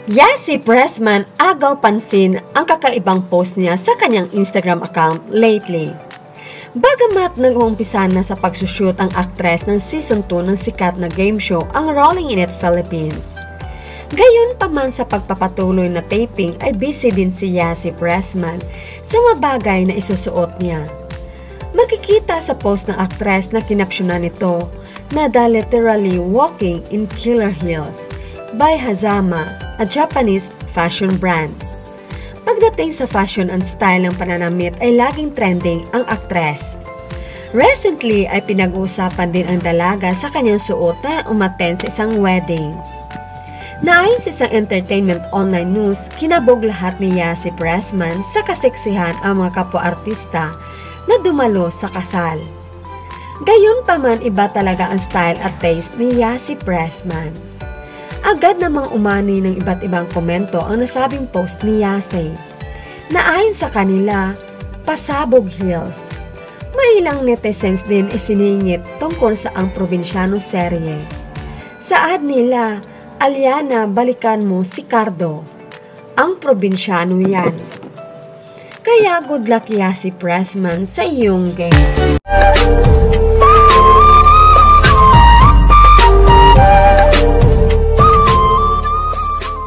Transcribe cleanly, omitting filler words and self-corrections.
Yasi Pressman agaw pansin ang kakaibang post niya sa kanyang Instagram account lately. Bagamat nag-uumpisa na sa pagsushoot ang aktres ng Season 2 ng sikat na game show ang Rolling in It Philippines. Gayon pa man sa pagpapatuloy na taping ay busy din si Yasi Pressman sa mga bagay na isusuot niya. Makikita sa post ng aktres na kinapsyonan nito na the literally walking in killer heels by Hazama, a Japanese fashion brand. Pagdating sa fashion and style ng pananamit ay laging trending ang aktres. Recently ay pinag-uusapan din ang dalaga sa kanyang suot na umattend sa isang wedding. Naayon sa isang entertainment online news, kinabog lahat ni Yasi Pressman sa kaseksihan ang mga kapwa-artista na dumalo sa kasal. Gayon pa man iba talaga ang style at taste ni Yasi Pressman. Agad namang umani ng iba't ibang komento ang nasabing post ni Yasi, na ayon sa kanila, pasabog heels. May ilang netizens din isiningit tungkol sa ang probinsyano serye. Sa ad nila, Aliana, balikan mo si Cardo. Ang probinsyano yan. Kaya good luck Yasi Pressman sa iyong game.